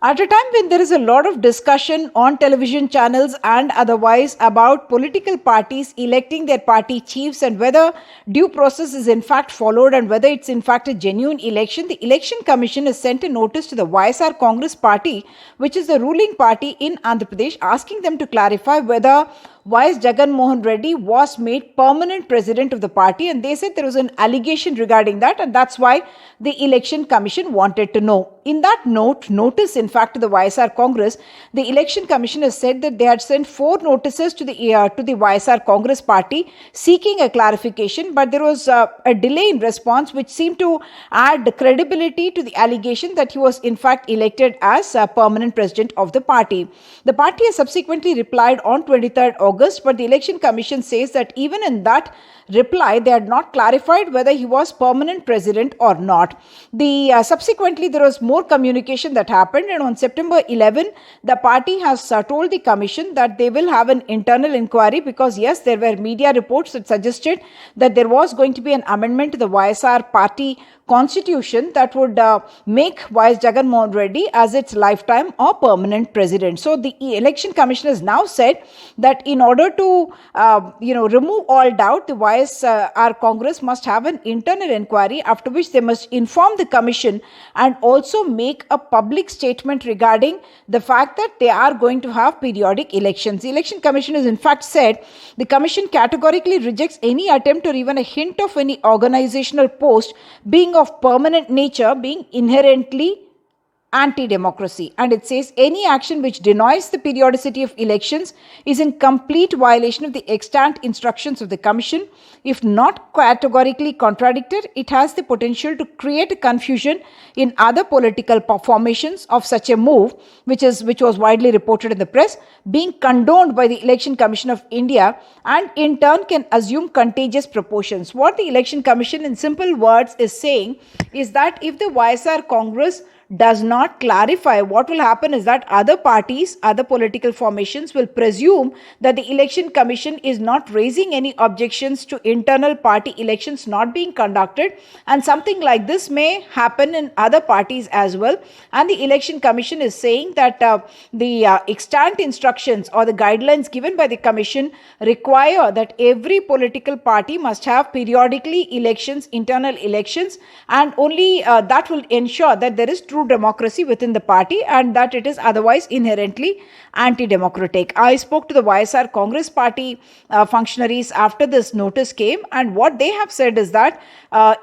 At a time when there is a lot of discussion on television channels and otherwise about political parties electing their party chiefs and whether due process is in fact followed and whether it's in fact a genuine election, the Election Commission has sent a notice to the YSR Congress party, which is the ruling party in Andhra Pradesh, asking them to clarify whether YS Jagan Mohan Reddy was made permanent president of the party, and they said there was an allegation regarding that, and that's why the Election Commission wanted to know. In that notice, in fact, to the YSR Congress, the Election Commission has said that they had sent 4 notices to the YSR Congress party seeking a clarification, but there was a delay in response, which seemed to add credibility to the allegation that he was in fact elected as a permanent president of the party. The party has subsequently replied on 23rd August, but the Election Commission says that even in that reply, they had not clarified whether he was permanent president or not. Subsequently, there was more communication that happened, and on September 11, the party has told the commission that they will have an internal inquiry because, yes, there were media reports that suggested that there was going to be an amendment to the YSR party constitution that would make YS Jagan Mohan Reddy as its lifetime or permanent president. So the Election Commission has now said that in order to remove all doubt, the YSR Congress must have an internal inquiry, after which they must inform the commission and also make a public statement regarding the fact that they are going to have periodic elections. The Election Commission has in fact said the commission categorically rejects any attempt or even a hint of any organizational post being of permanent nature being inherently anti-democracy, and it says any action which denies the periodicity of elections is in complete violation of the extant instructions of the commission. If not categorically contradicted, it has the potential to create a confusion in other political formations of such a move, which was widely reported in the press, being condoned by the Election Commission of India, and in turn can assume contagious proportions. What the Election Commission in simple words is saying is that if the YSR Congress does not clarify, what will happen is that other parties, other political formations will presume that the Election Commission is not raising any objections to internal party elections not being conducted, and something like this may happen in other parties as well. And the Election Commission is saying that the extant instructions or the guidelines given by the Commission require that every political party must have periodically elections, internal elections, and only that will ensure that there is true democracy within the party and that it is otherwise inherently anti-democratic. I spoke to the YSR Congress party functionaries after this notice came, and what they have said is that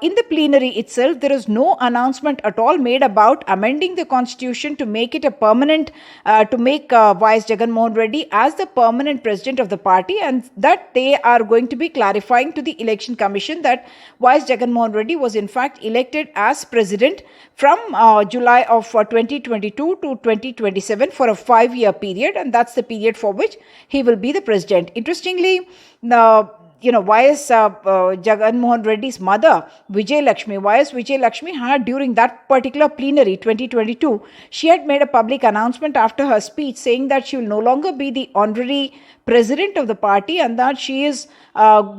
in the plenary itself, there is no announcement at all made about amending the constitution to make it a permanent, to make YS Jagan Mohan Reddy as the permanent president of the party, and that they are going to be clarifying to the Election Commission that YS Jagan Mohan Reddy was in fact elected as president from July of 2022 to 2027 for a 5-year period, and that's the period for which he will be the president. Interestingly, YS Jagan Mohan Reddy's mother, YS Vijay Lakshmi had during that particular plenary 2022, she had made a public announcement after her speech saying that she will no longer be the honorary president of the party and that she is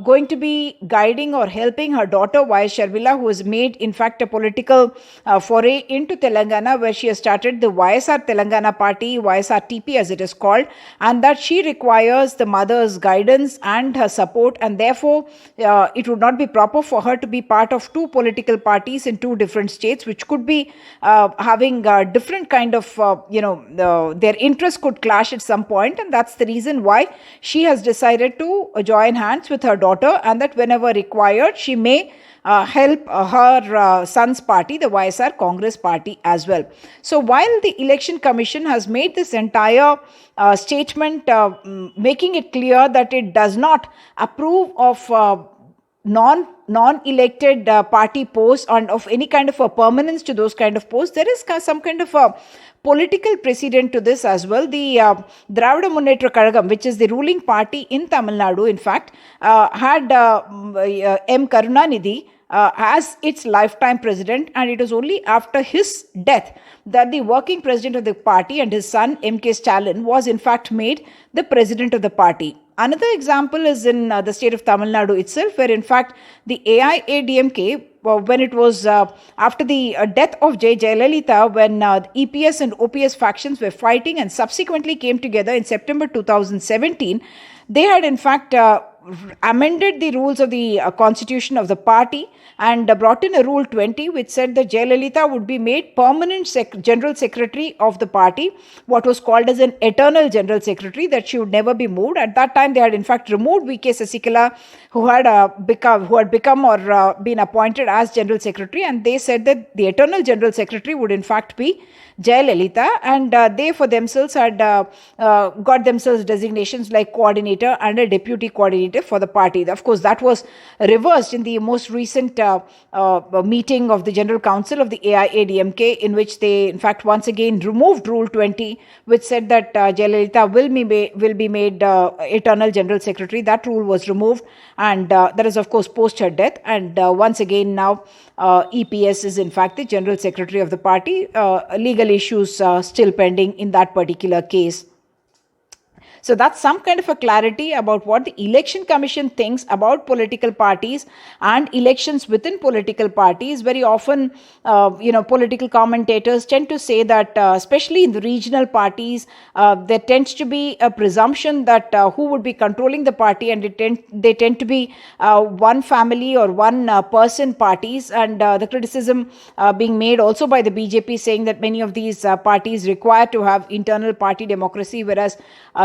going to be guiding or helping her daughter YS Sharmila, who has made in fact a political foray into Telangana, where she has started the YSR Telangana party, YSRCP as it is called, and that she requires the mother's guidance and her support, and therefore it would not be proper for her to be part of 2 political parties in 2 different states, which could be having different kind of their interests could clash at some point, and that's the reason why she has decided to join hands with her daughter, and that whenever required she may help her son's party, the YSR Congress party as well. So while the Election Commission has made this entire statement making it clear that it does not approve of non-elected party posts and of any kind of a permanence to those kind of posts, there is some kind of a political precedent to this as well. The Dravida Munnetra Kazhagam, which is the ruling party in Tamil Nadu, in fact, had M. Karunanidhi as its lifetime president, and it was only after his death that the working president of the party and his son M.K. Stalin was in fact made the president of the party. Another example is in the state of Tamil Nadu itself, where in fact the AIADMK when it was after the death of J. Jayalalitha, when EPS and OPS factions were fighting and subsequently came together in September 2017, they had in fact amended the rules of the constitution of the party and brought in a rule 20 which said that Jayalalitha would be made permanent general secretary of the party, what was called as an eternal general secretary, that she would never be moved. At that time they had in fact removed VK Sasikala, who had become or been appointed as general secretary, and they said that the eternal general secretary would in fact be Jayalalitha, and they for themselves had got themselves designations like coordinator and a deputy coordinator for the party. Of course, that was reversed in the most recent meeting of the General Council of the AIADMK, in which they in fact once again removed Rule 20, which said that Jayalalitha will be made eternal General Secretary. That rule was removed, and that is of course post her death, and once again now EPS is in fact the General Secretary of the party. Legal issues still pending in that particular case. So that's some kind of a clarity about what the Election Commission thinks about political parties and elections within political parties. Very often, political commentators tend to say that, especially in the regional parties, there tends to be a presumption that who would be controlling the party, and they tend to be one family or one person parties, and the criticism being made also by the BJP, saying that many of these parties require to have internal party democracy, whereas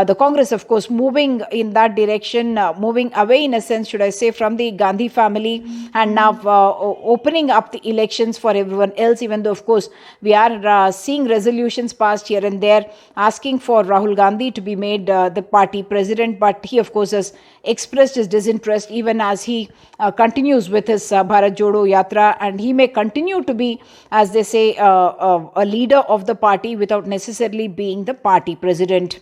the Congress, of course, moving in that direction, moving away in a sense, should I say, from the Gandhi family, and now opening up the elections for everyone else, even though, of course, we are seeing resolutions passed here and there asking for Rahul Gandhi to be made the party president. But he, of course, has expressed his disinterest even as he continues with his Bharat Jodo Yatra, and he may continue to be, as they say, a leader of the party without necessarily being the party president.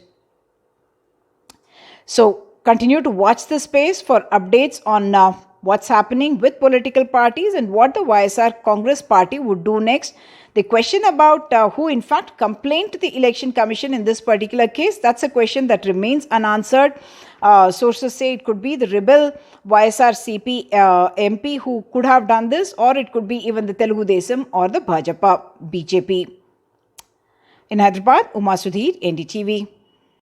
So continue to watch this space for updates on what's happening with political parties and what the YSR Congress party would do next. The question about who in fact complained to the Election Commission in this particular case, that's a question that remains unanswered. Sources say it could be the rebel YSRCP MP who could have done this, or it could be even the Telugu Desam or the Bhajapa BJP. In Hyderabad, Uma Sudhir, NDTV.